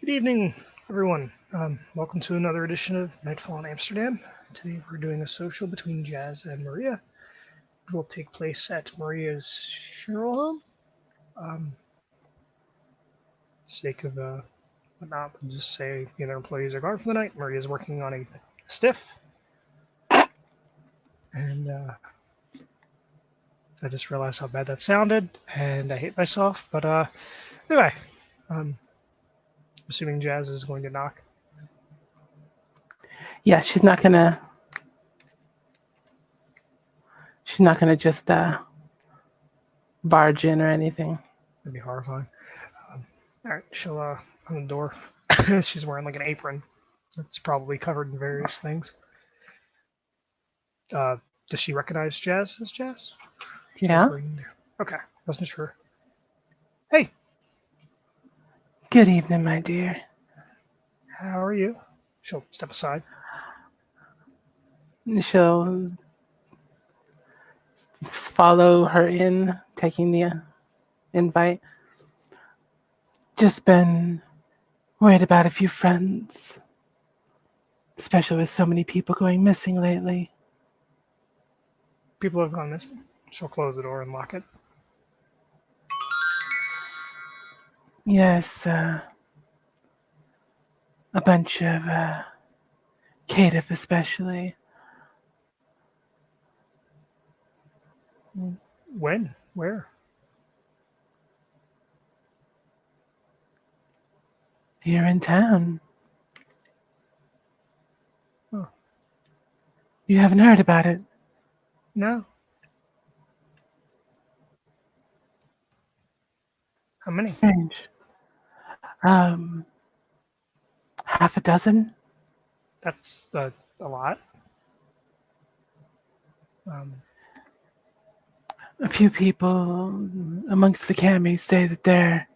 Good evening, everyone. Welcome to another edition of Nightfall in Amsterdam. Today we're doing a social between Jazz and Maria. It will take place at Maria's funeral home. Sake of whatnot, we'll just say the other employees are gone for the night. Maria's working on a stiff, and I just realized how bad that sounded, and I hate myself. But anyway, um, assuming Jazz is going to knock. Yeah, she's not gonna. She's not gonna just barge in or anything. That'd be horrifying. All right, she'll on the door. She's wearing like an apron. It's probably covered in various things. Uh, does she recognize Jazz as Jazz? She was Yeah. bringing there. Okay, wasn't sure. Hey, Good evening, my dear. how are you? She'll step aside. She'll follow her in, taking the invite. Just been worried about a few friends, especially with so many people going missing lately. People have gone missing. She'll close the door and lock it. Yes, a bunch of Caitiff especially. When? Where? Here in town. Oh, You haven't heard about it? no. How many? Strange. Um, half a dozen? That's a lot. Um, A few people amongst the camis say that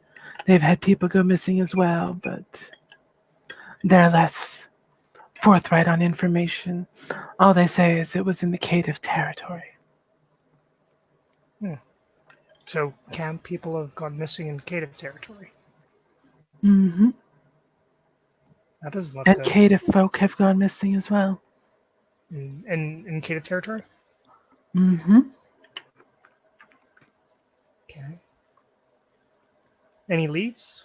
they've had people go missing as well, but they're less forthright on information. All they say is it was in the Caitiff territory. so can people have gone missing in Caitiff territory? Mm-hmm. That doesn't look And good. Caitiff folk have gone missing as well. In Caitiff territory? Mm-hmm. Okay. Any leads?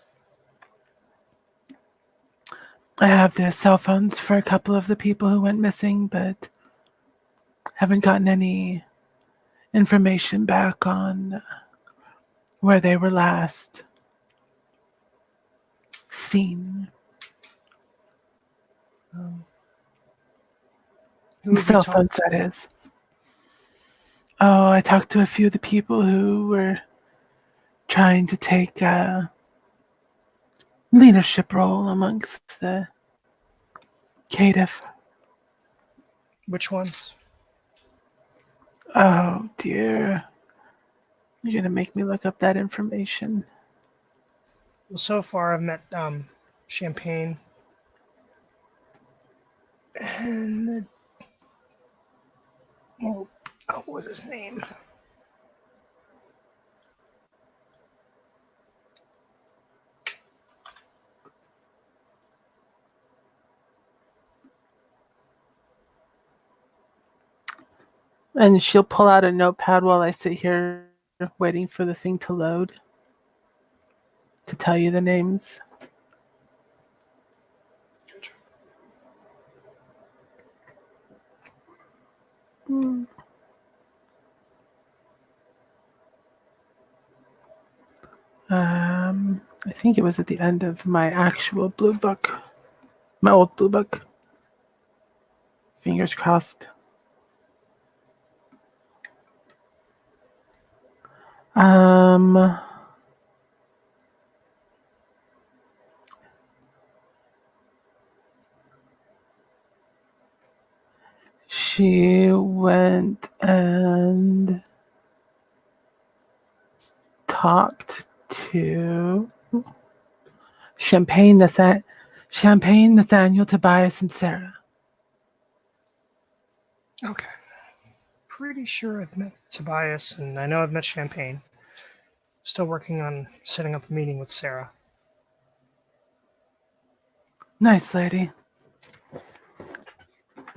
I have the cell phones for a couple of the people who went missing, but haven't gotten any information back on where they were last seen. Who have you Cell talked phones, that is. Oh, I talked to a few of the people who were trying to take a leadership role amongst the Caitiff. Which ones? Oh dear. You're gonna make me look up that information. Well, so far I've met Champagne and well, what was his name? And she'll pull out a notepad while I sit here waiting for the thing to load to tell you the names. I think it was at the end of my actual blue book, my old blue book. Fingers crossed. Um, she went and talked to Champagne, Nathaniel, Tobias, and Sarah. Okay. Pretty sure I've met Tobias, and I know I've met Champagne. Still working on setting up a meeting with Sarah. Nice lady.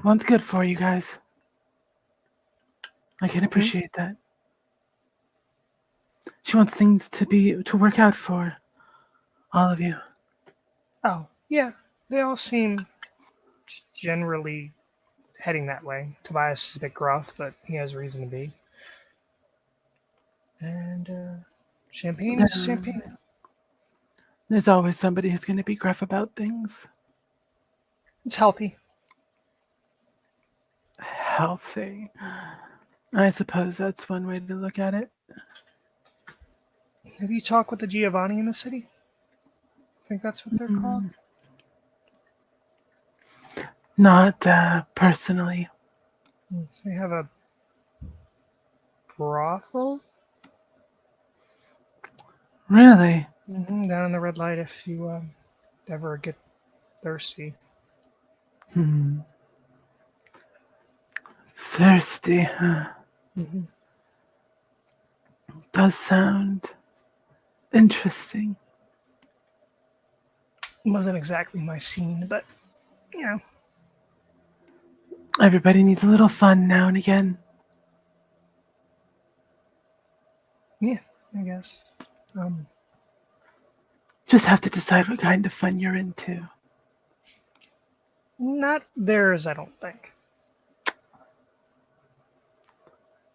One's good for you guys. I can appreciate that. She wants things to work out for all of you. Oh, yeah. They all seem generally heading that way. Tobias is a bit gruff, but he has reason to be. And champagne is champagne. There's always somebody who's going to be gruff about things. It's healthy. Healthy. I suppose that's one way to look at it. Have you talked with the Giovanni in the city? I think that's what they're called. Not personally. They have a brothel. Really? Down in the red light if you ever get thirsty. Thirsty, huh? Mm-hmm. Does sound interesting. Wasn't exactly my scene, but you know. Everybody needs a little fun now and again. Yeah, I guess. Just have to decide what kind of fun you're into. Not theirs, I don't think.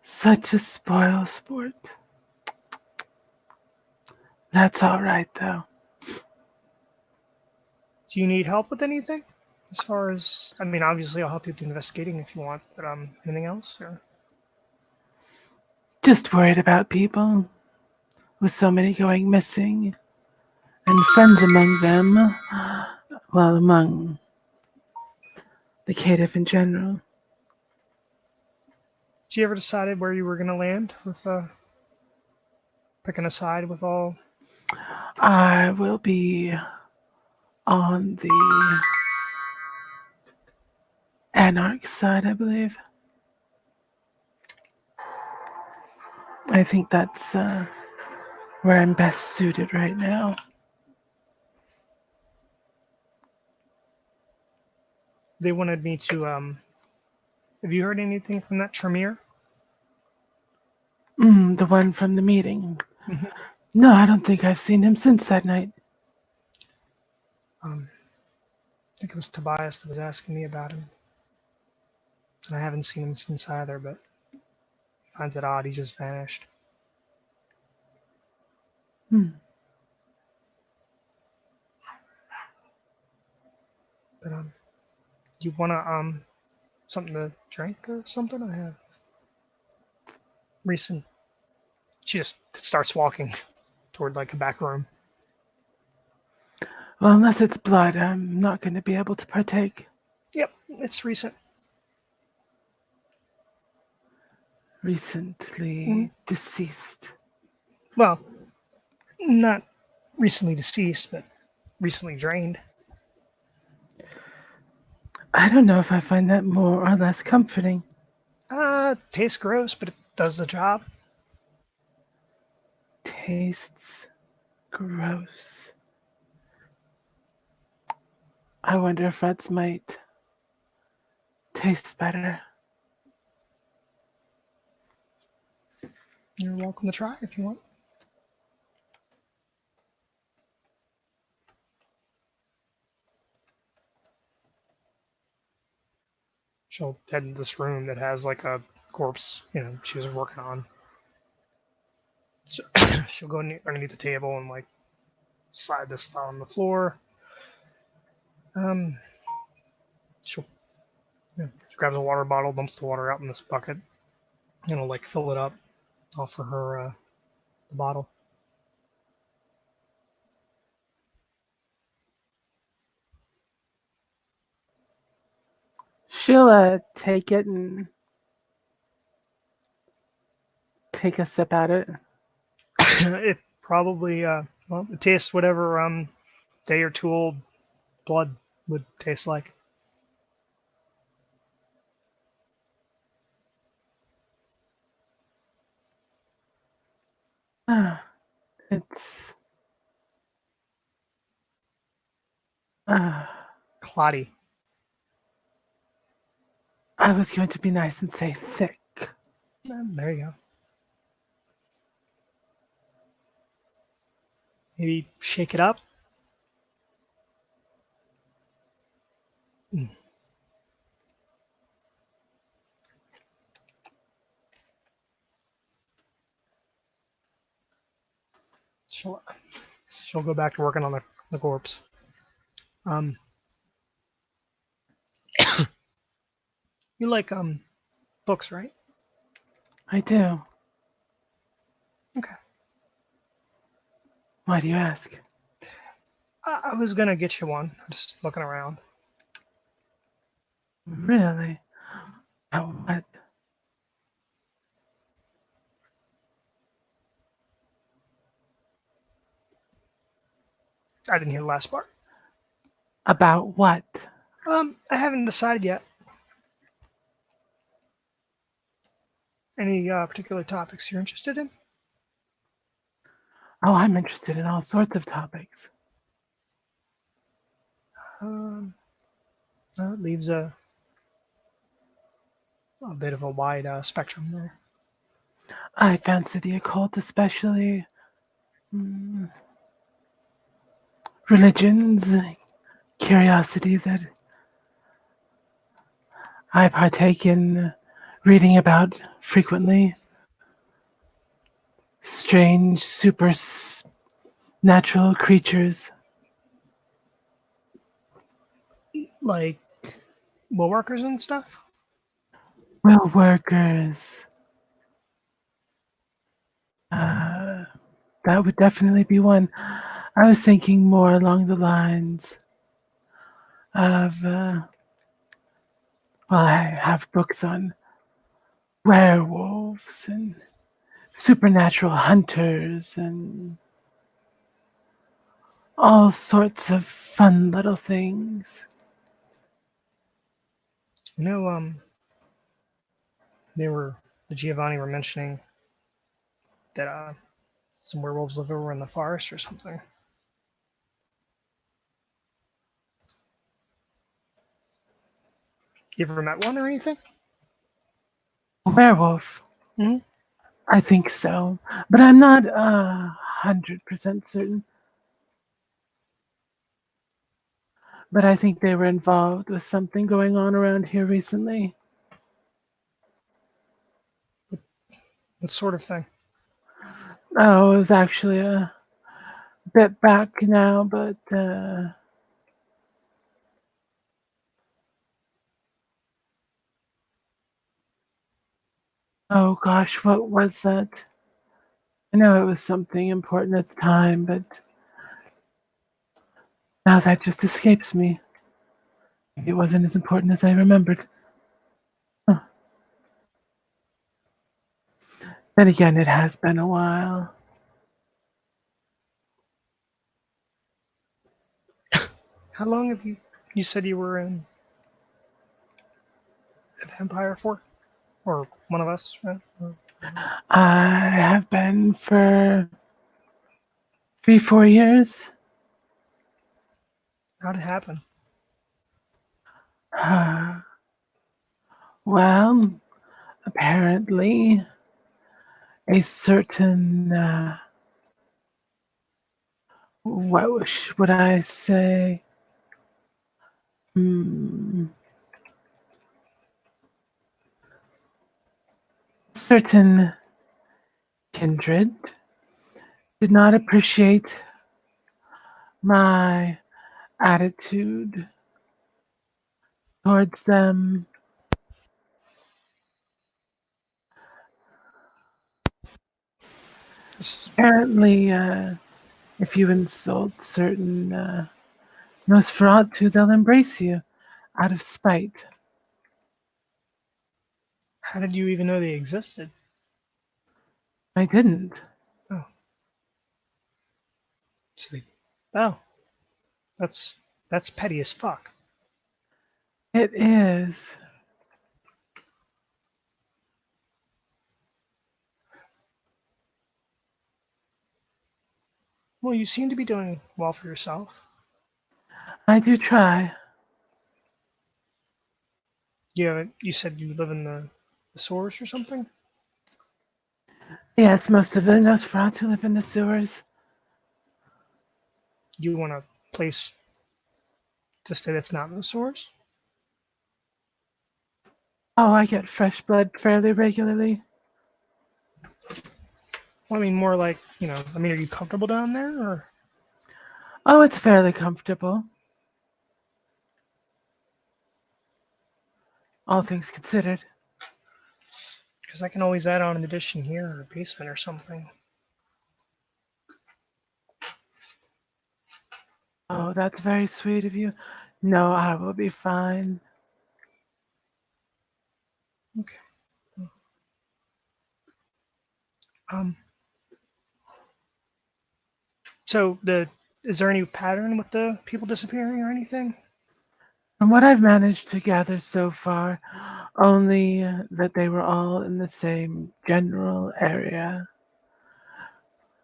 Such a spoil sport. That's all right, though. Do you need help with anything? As far as, I mean, obviously I'll help you with the investigating if you want, but anything else? Or Just worried about people, with so many going missing, and friends among them, well, among the caitiff in general. did you ever decided where you were gonna land with picking a side with all? I will be on the Anarch side, I believe. I think that's where I'm best suited right now. They wanted me to. Have you heard anything from that Tremere? The one from the meeting. Mhm. No, I don't think I've seen him since that night. I think it was Tobias that was asking me about him. I haven't seen him since either, but he finds it odd he just vanished. Hmm. But you wanna something to drink or something? I have recent. She just starts walking toward like a back room. Well, unless it's blood, I'm not going to be able to partake. Yep, it's recent. Recently Mhm. deceased. Well, not recently deceased, but recently drained. I don't know if I find that more or less comforting. Tastes gross, but it does the job. Tastes gross. I wonder if Red's might taste better. You're welcome to try if you want. She'll head into this room that has like a corpse, she was working on. So she'll go underneath the table and like slide this on the floor. Um, she'll she grabs a water bottle, dumps the water out in this bucket, and will like fill it up, offer her the bottle. She'll take it and take a sip at it. It probably it tastes whatever day or two old blood would taste like. It's plotty. I was going to be nice and say thick. There you go. Maybe shake it up. Mm. She'll go back to working on the corpse. Um, you like books, right? I do. Okay. Why do you ask? I was gonna get you one. I'm just looking around. Really? About what? I didn't hear the last part. About what? I haven't decided yet. Any particular topics you're interested in? Oh, I'm interested in all sorts of topics. Um, well, it leaves a bit of a wide spectrum there. I fancy the occult, especially mm, religions, curiosity that I partake in reading about frequently. Strange, supernatural creatures. Like woodworkers and stuff. Well, workers. Uh, that would definitely be one. I was thinking more along the lines of, well, I have books on werewolves and supernatural hunters and all sorts of fun little things. You know, they were the Giovanni were mentioning that some werewolves live over in the forest or something. You ever met one or anything? A werewolf? Hmm. I think so, but I'm not 100% certain. But I think they were involved with something going on around here recently. What sort of thing? Oh, it was actually a bit back now, but oh gosh, what was that? I know it was something important at the time, but now that just escapes me. It wasn't as important as I remembered. Huh. Then again, it has been a while. How long have you said you were in the Empire for? Or one of us, right? I have been for 3, 4 years. How'd it happen? Well, apparently, a certain what would I say? Hmm, certain kindred did not appreciate my attitude towards them. This Apparently, if you insult certain Nosferatu, they'll embrace you out of spite. How did you even know they existed? I didn't. Oh, so they, oh, that's petty as fuck. It is. Well, you seem to be doing well for yourself. I do try. You said you live in the sewers or something? Yes, most of the Nosferatu live in the sewers. You want a place to stay that's not in the sewers? Oh, I get fresh blood fairly regularly. Well, I mean, more like, are you comfortable down there, or Oh, it's fairly comfortable, all things considered. because I can always add on an addition here or a basement or something. Oh, that's very sweet of you. No, I will be fine. Okay. Um. So is there any pattern with the people disappearing or anything? From what I've managed to gather so far, only that they were all in the same general area,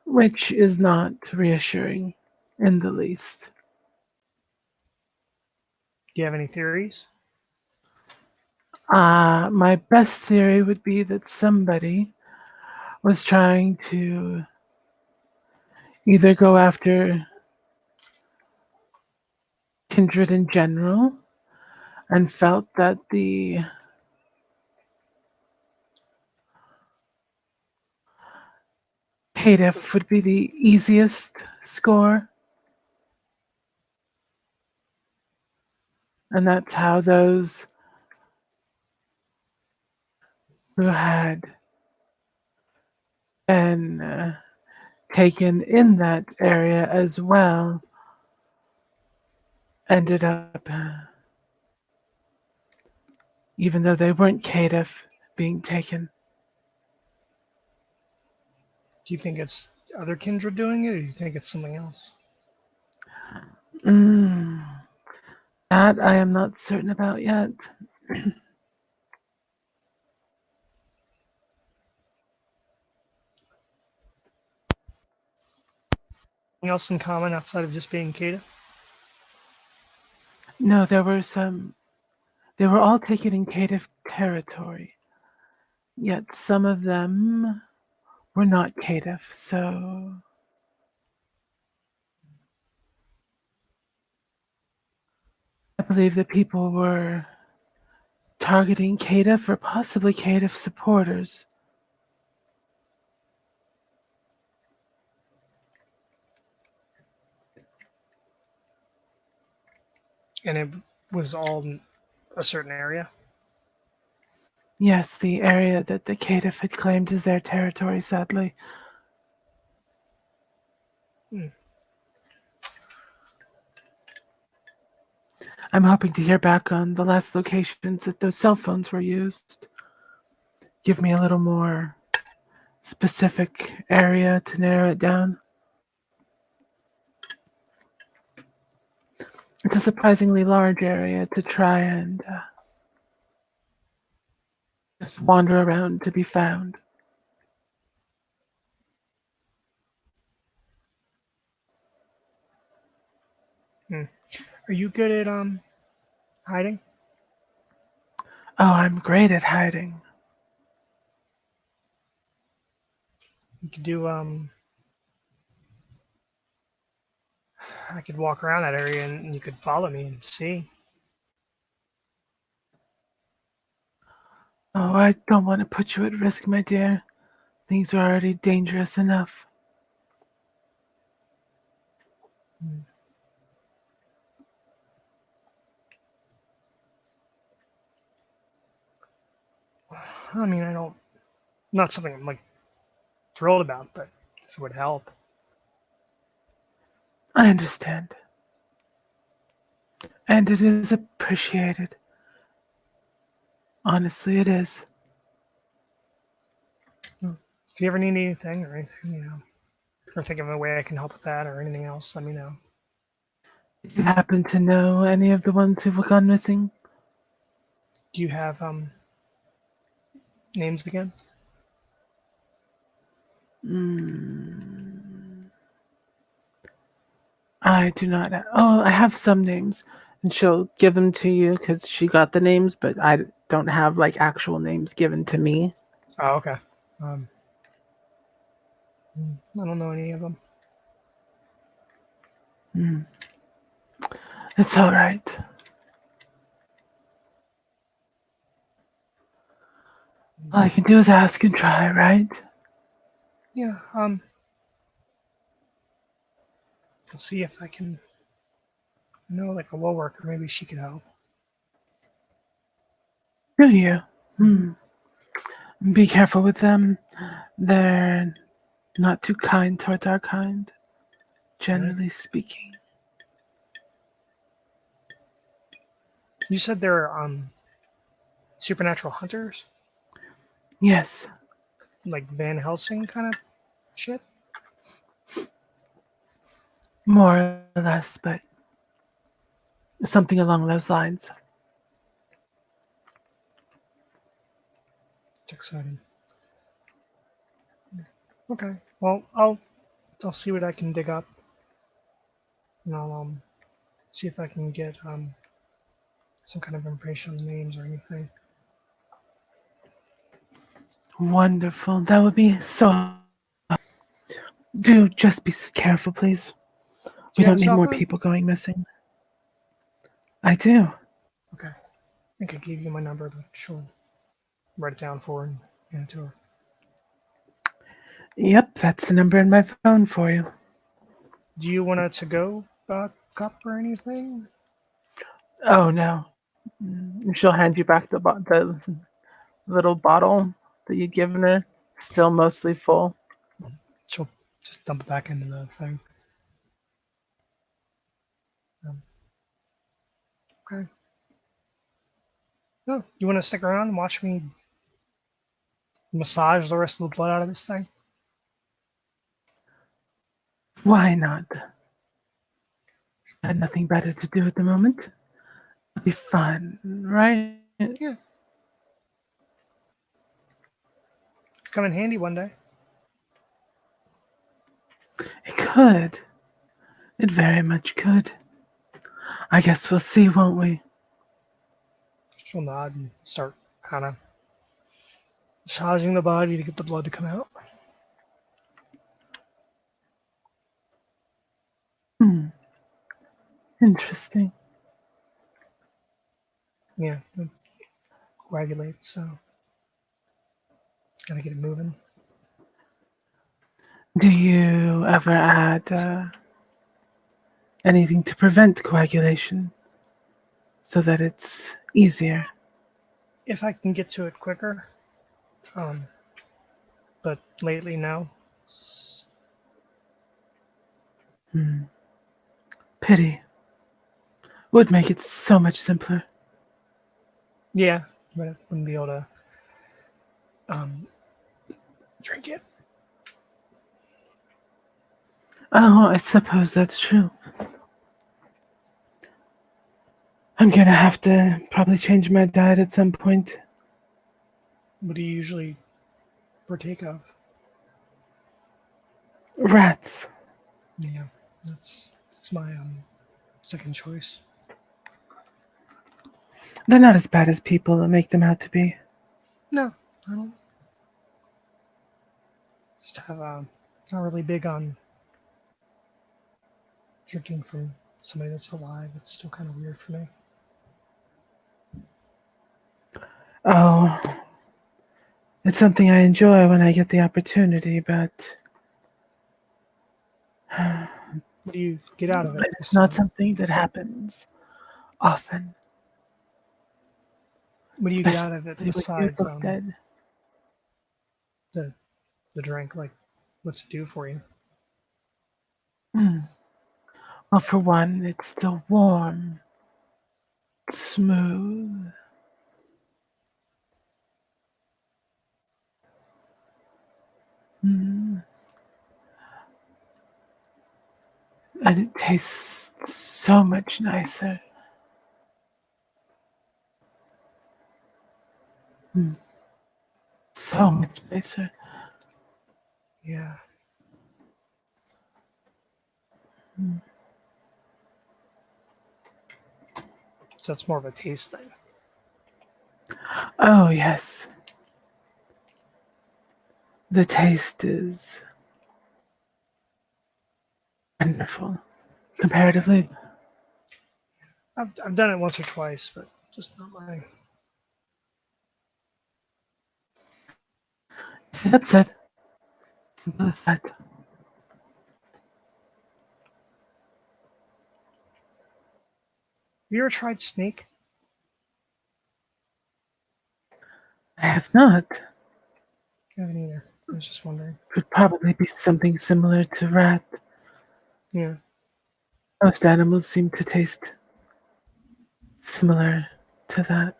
which is not reassuring in the least. Do you have any theories? My best theory would be that somebody was trying to either go after kindred in general and felt that the Kadif would be the easiest score, and that's how those who had been taken in that area as well ended up, even though they weren't Kadif, being taken. Do you think it's other kindred doing it, or do you think it's something else? Mm, that I am not certain about yet. Anything else in common outside of just being Kata? No, there were some. They were all taken in Kadif territory, yet some of them were not Kadif, so I believe that people were targeting Kadif or possibly Kadif supporters. And it was all in a certain area? Yes, the area that the Kadif had claimed as their territory, sadly. Hmm. I'm hoping to hear back on the last locations that those cell phones were used. Give me a little more specific area to narrow it down. It's a surprisingly large area to try and just wander around to be found. Hmm. Are you good at hiding? Oh, I'm great at hiding. You could do I could walk around that area and you could follow me and see. Oh, I don't want to put you at risk, my dear. Things are already dangerous enough. Hmm. I mean, I don't. Not something I'm like thrilled about, but if it would help. I understand. And it is appreciated. Honestly, it is. Hmm. If you ever need anything or anything, or think of a way I can help with that or anything else, let me know. Did you happen to know any of the ones who've gone missing? Do you have names again? I do not. Oh, I have some names, and she'll give them to you because she got the names, but don't have like actual names given to me. Oh, okay. Um, I don't know any of them. Mm. It's all right. All I can do is ask and try, right? Yeah. I'll see if I can know like a well worker. Maybe she could help. Do you? Hmm. Be careful with them. They're not too kind towards our kind, Really? generally speaking. You said they're supernatural hunters, Yes, like Van Helsing kind of shit. more or less, but something along those lines. It's exciting. Okay. Well, I'll see what I can dig up, and I'll see if I can get some kind of information on the names or anything. Wonderful. That would be so. Do just be careful, please. Do We you have a don't need cell more phone? people going missing. I do. Okay. I think I gave you my number, but she'll write it down for her and hand it to her. Yep, that's the number in my phone for you. Do you want a to-go cup or anything? Oh no. She'll hand you back the little bottle that you'd given her, still mostly full. She'll just dump it back into the thing. Um, okay. No, you want to stick around and watch me massage the rest of the blood out of this thing? Why not? I had nothing better to do at the moment. It'll be fun, right? Yeah. Come in handy one day. It could. It very much could. I guess we'll see, won't we? She'll nod and start kind of massaging the body to get the blood to come out. Hmm. Interesting. Yeah, it coagulates, so gotta get it moving. Do you ever add anything to prevent coagulation so that it's easier? If I can get to it quicker, um, but lately no. Hmm. Pity. Would make it so much simpler. Yeah, but I wouldn't be able to um, drink it. Oh, I suppose that's true. I'm gonna have to probably change my diet at some point. What do you usually partake of? Rats. Yeah, that's my second choice. They're not as bad as people that make them out to be. No, I don't. Just have not really big on drinking from somebody that's alive. It's still kind of weird for me. Oh, it's something I enjoy when I get the opportunity, but What do you get out of it? it's not something that happens often, What do you get out especially of it with you besides both dead. the the drink? Like, what's it do for you? Mm. Well, for one, it's still warm, smooth. Mm. And it tastes so much nicer. Mm. So much nicer. Yeah. Mm. So it's more of a taste thing. Oh, yes. The taste is wonderful, comparatively. I've done it once or twice, but just not my. That's it. Simple as that. Have you ever tried snake? I have not. I haven't either. I was just wondering. Would probably be something similar to rat. Yeah. Most animals seem to taste similar to that.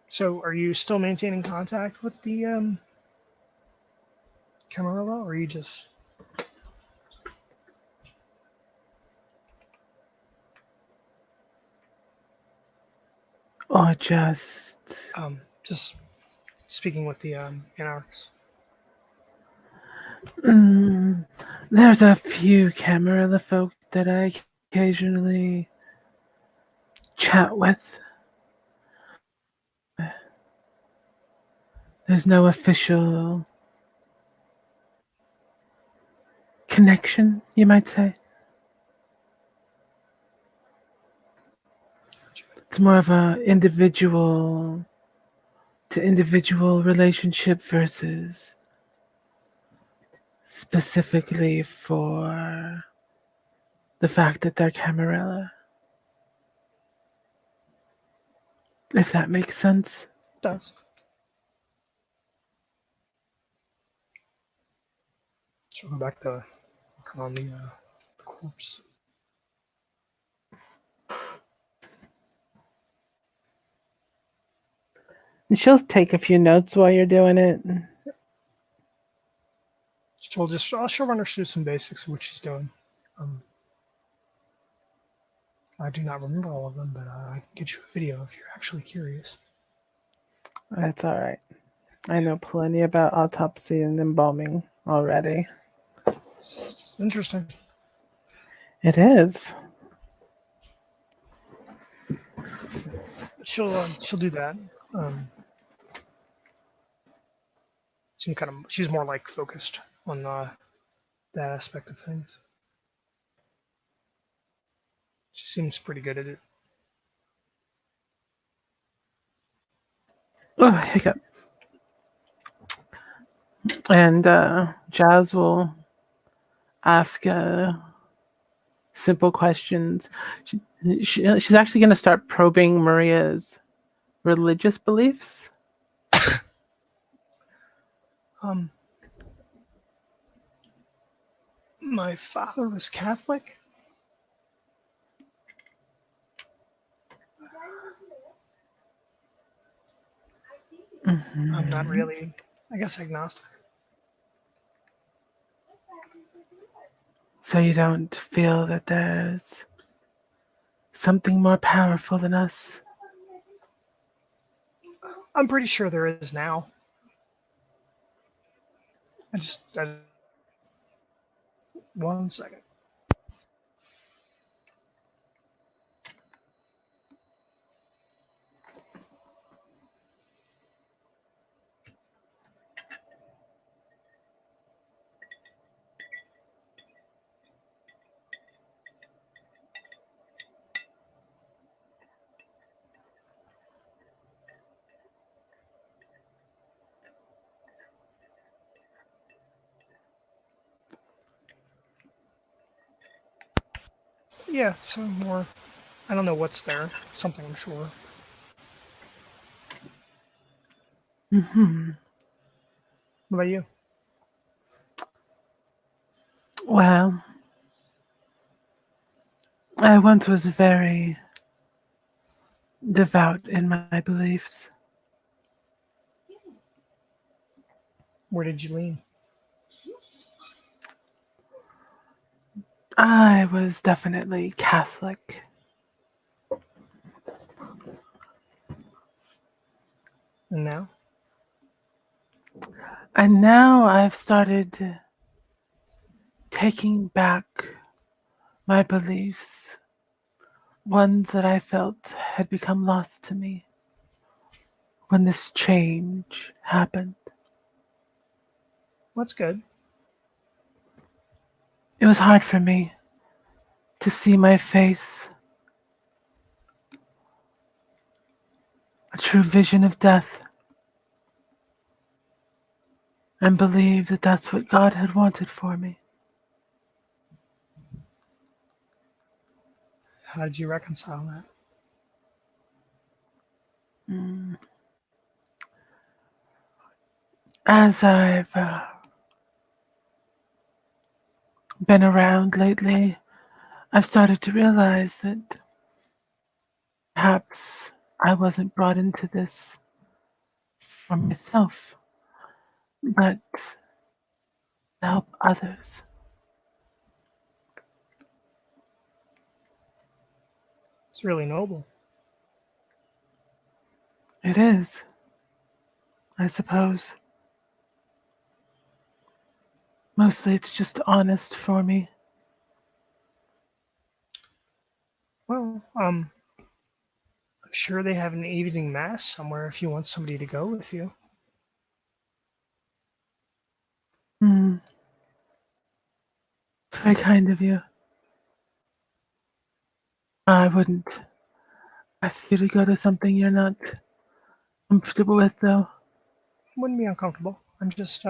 So, are you still maintaining contact with the Camarilla, or are you just Or just. just speaking with the anarchs? Mm, there's a few Camarilla folk that I occasionally chat with. There's no official connection, you might say. It's more of a individual to individual relationship versus specifically for the fact that they're Camarilla. If that makes sense. It does. So go back to working on the corpse. And she'll take a few notes while you're doing it. She'll run her through some basics of what she's doing. Um, I do not remember all of them, but I can get you a video if you're actually curious. That's all right. I know plenty about autopsy and embalming already. It's interesting. It is. She'll do that. She's more like focused on that aspect of things. She seems pretty good at it. Oh, hiccup. And Jazz will ask simple questions. She's actually going to start probing Maria's religious beliefs. Um, my father was Catholic. I'm not really, I guess, agnostic. So you don't feel that there's something more powerful than us? I'm pretty sure there is now. One second. Yeah, so more. I don't know what's there. Something, I'm sure. Mm-hmm. What about you? Well, I once was very devout in my beliefs. Where did you lean? I was definitely Catholic. And now? And now I've started taking back my beliefs, ones that I felt had become lost to me when this change happened. That's good. It was hard for me to see my face, a true vision of death, and believe that that's what God had wanted for me. How did you reconcile that? Mm. As I've been around lately, I've started to realize that perhaps I wasn't brought into this for myself, but to help others. It's really noble. It is, I suppose. Mostly it's just honest for me. Well, I'm sure they have an evening mass somewhere if you want somebody to go with you. Mm, it's very kind of you. I wouldn't ask you to go to something you're not comfortable with, though. Wouldn't be uncomfortable. I'm just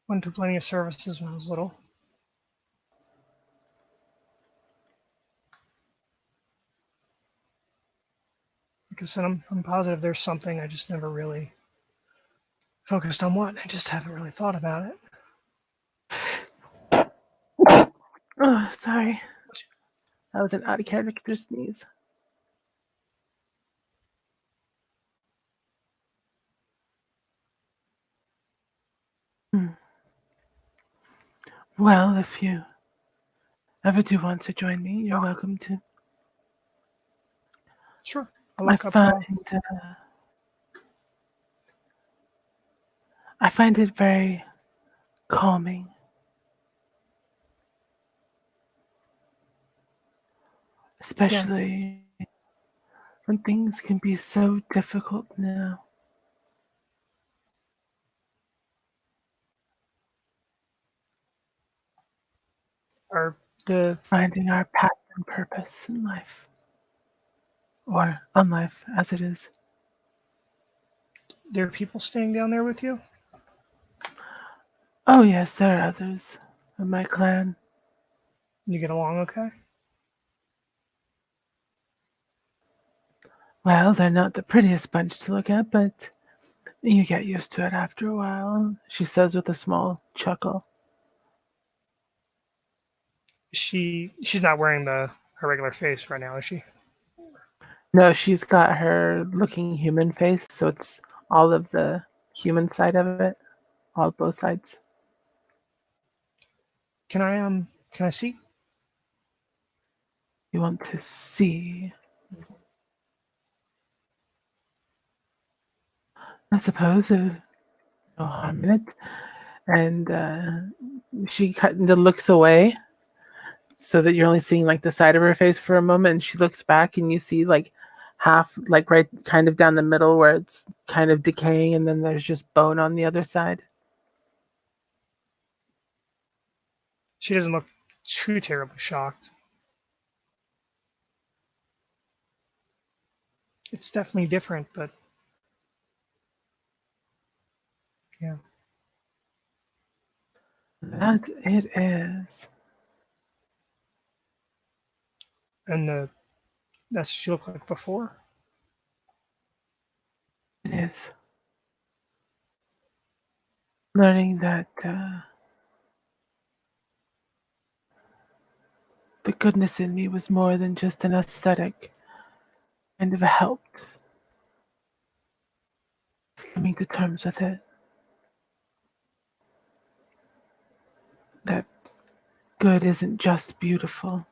went to plenty of services when I was little. Like I said, I'm positive there's something. I just never really focused on what. I just haven't really thought about it. Oh, sorry. That was an out of character sneeze. Hmm. Well, if you ever do want to join me, you're welcome to. Sure. I'll I look up. find I find it very calming, Yeah. especially when things can be so difficult now. Are the Finding our path and purpose in life, or on life as it is. there are people staying down there with you? Oh, yes, there are others in my clan. You get along okay? Well, they're not the prettiest bunch to look at, but you get used to it after a while, she says with a small chuckle. She's not wearing her regular face right now, is she? No, she's got her looking human face, so it's all of the human side of it, all both sides. Can I see? You want to see, I suppose, no harm in it. And she kind of looks away so that you're only seeing like the side of her face for a moment, and she looks back and you see like half, like right kind of down the middle where it's kind of decaying, and then there's just bone on the other side. She doesn't look too terribly shocked. It's definitely different, but yeah. That it is. And that's what she looked like before. It is. Learning that the goodness in me was more than just an aesthetic kind of helped coming to terms with it. That good isn't just beautiful.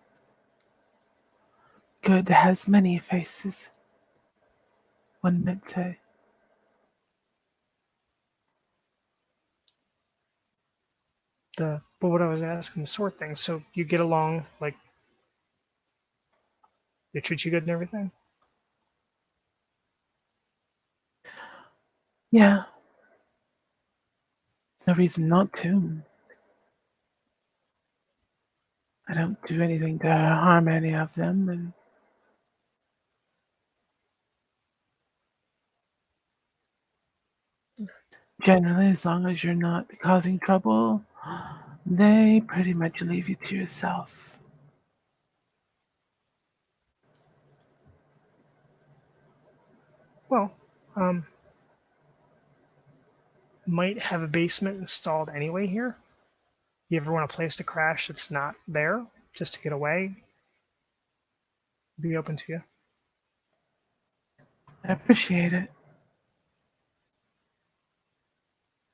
Good has many faces, one might say. But what I was asking, the sort thing. So you get along, like they treat you good and everything. Yeah, no reason not to. I don't do anything to harm any of them, and generally, as long as you're not causing trouble, they pretty much leave you to yourself. Well, um, might have a basement installed anyway here. You ever want a place to crash that's not there, just to get away? Be open to you. I appreciate it.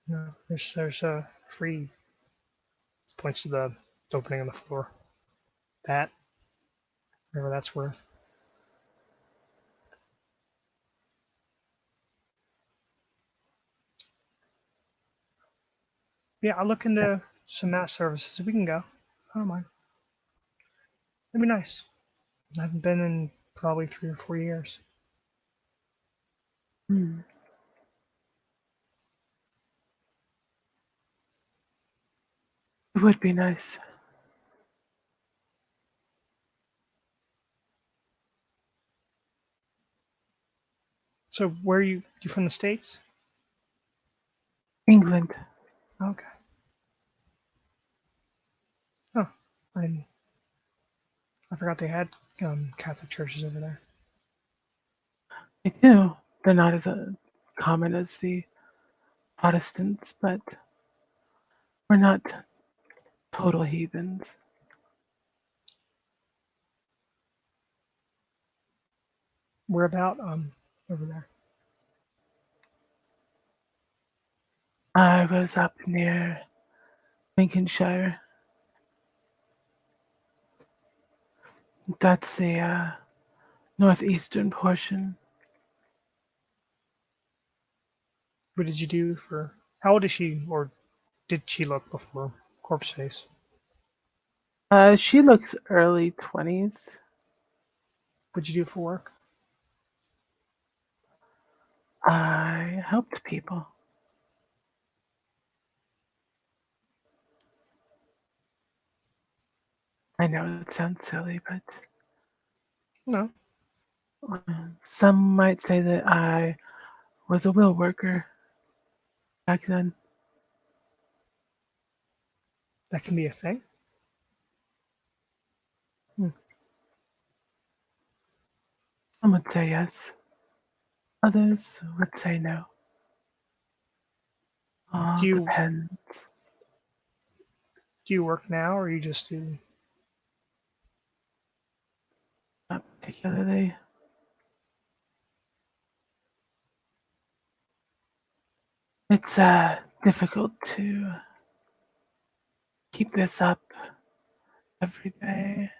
No, there's a free. Points to the opening on the floor. That, whatever that's worth. Yeah, I'll look into some mass services. We can go. I don't mind. It'd be nice. I haven't been in probably 3 or 4 years. Hmm. It would be nice. So where are you? You from the States? England. Okay. Oh, I I forgot they had Catholic churches over there. They do. They're not as common as the Protestants, but we're not total heathens. Where about over there? I was up near Lincolnshire. That's the northeastern portion. What did you do for? How old is she, or did she look before corpse face? She looks early 20s. What'd you do for work? I helped people. I know it sounds silly, but No, some might say that I was a will worker back then. that can be a thing. Hmm. Some would say yes, others would say no. Do All you depends. do you work now, or you just do? Not particularly. It's difficult to keep this up every day,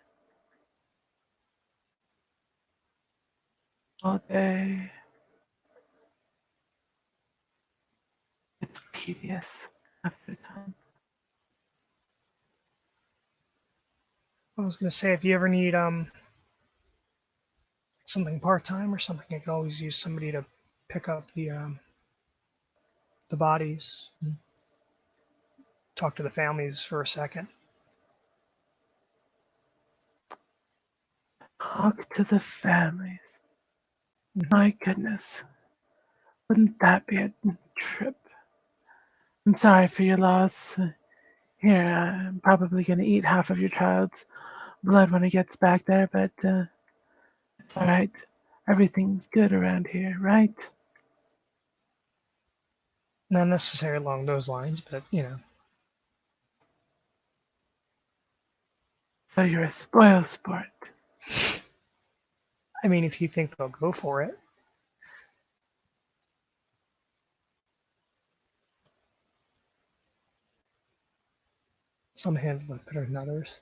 all day. It's tedious after time. I was gonna say if you ever need something part time or something, I could always use somebody to pick up the bodies, and talk to the families for a second. Talk to the families. Hmm. My goodness, wouldn't that be a trip? I'm sorry for your loss. Here, I'm probably going to eat half of your child's blood when it gets back there, but it's all right. Everything's good around here, right? Not necessarily along those lines, but So you're a spoil sport. I mean, if you think they'll go for it, some handle it better than others.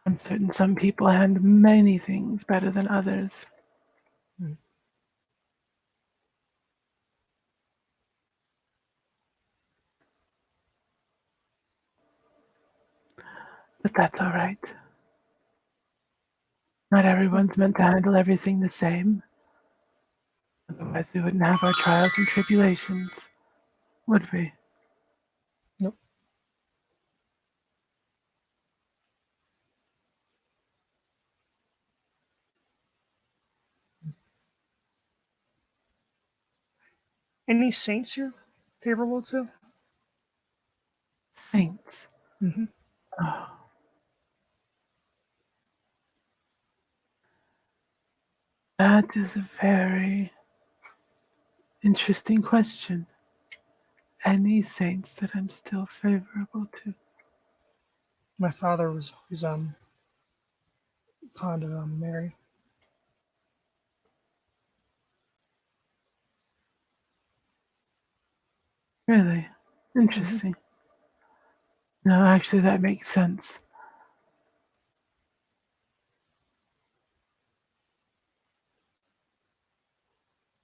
I'm certain some people handle many things better than others. Hmm. But that's all right. Not everyone's meant to handle everything the same. Otherwise, we wouldn't have our trials and tribulations, would we? Nope. Any saints you're favorable to? Saints. Mm-hmm. Oh, that is a very interesting question. Any saints that I'm still favorable to? My father was always fond of Mary. Really? Mm-hmm. Interesting. No, actually, that makes sense.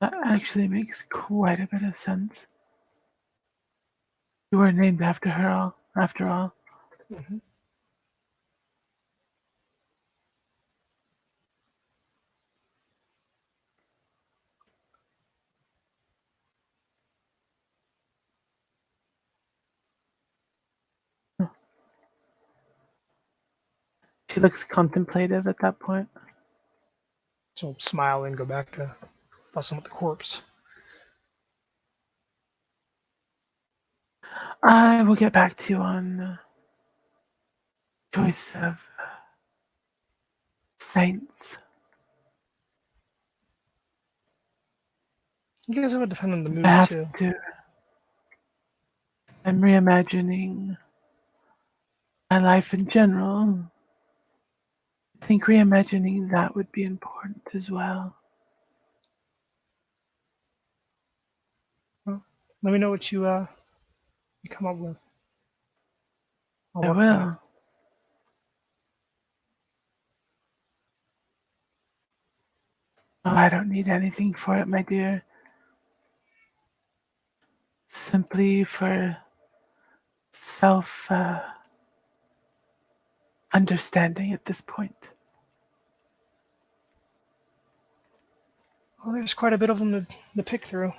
That actually makes quite a bit of sense. You were named after her, after all. Mm-hmm. She looks contemplative at that point. So smile and go back to fussing with the corpse. I will get back to you on choice of saints. I guess it would depend on the I mood have too. to. I'm reimagining my life in general. I think reimagining that would be important as well. Well, let me know what you come up with. I'll I work on it. will. Oh, I don't need anything for it, my dear. Simply for self understanding at this point. Well, there's quite a bit of them to pick through.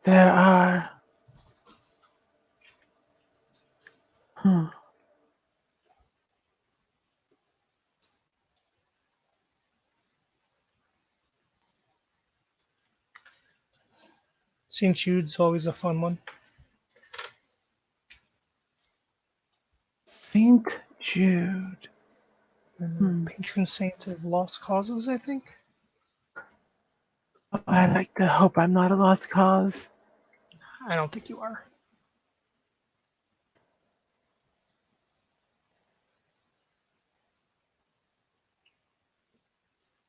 There are. Hmm, St. Jude's always a fun one. Saint Jude. And Hmm. patron saint of lost causes, I think. Oh, I like to hope I'm not a lost cause. I don't think you are.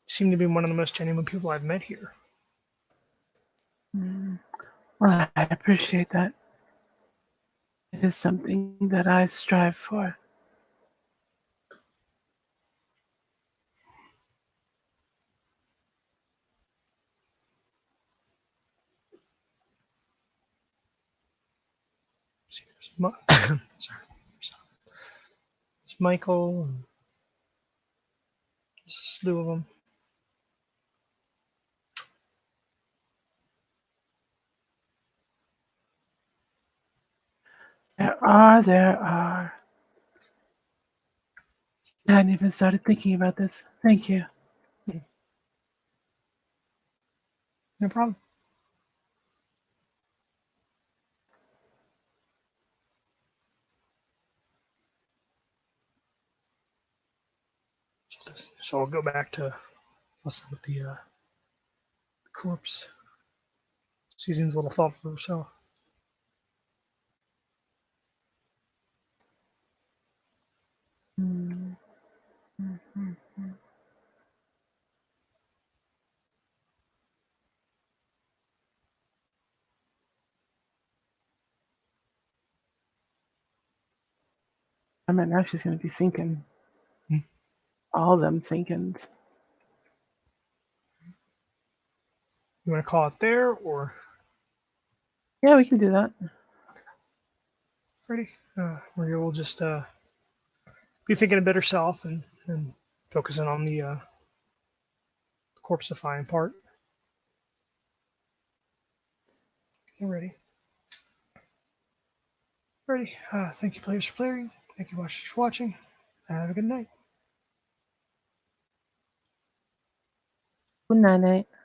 You seem to be one of the most genuine people I've met here. Hmm. Well, I appreciate that. It is something that I strive for. See, sorry, there's Michael, and there's a slew of them. There are. I hadn't even started thinking about this. Thank you. No problem. So I'll go back to fussing with the corpse. She seems a little thoughtful for herself. Hmm. Mhm. I mean, now she's going to be thinking. Hmm. All them thinkings. You want to call it there or Yeah, we can do that. ready? Maria will just be thinking a bit herself and focusing on the corpsifying part. Get ready. Ready. Thank you, players, for playing. Thank you, watchers, for watching. Have a good night. Good night.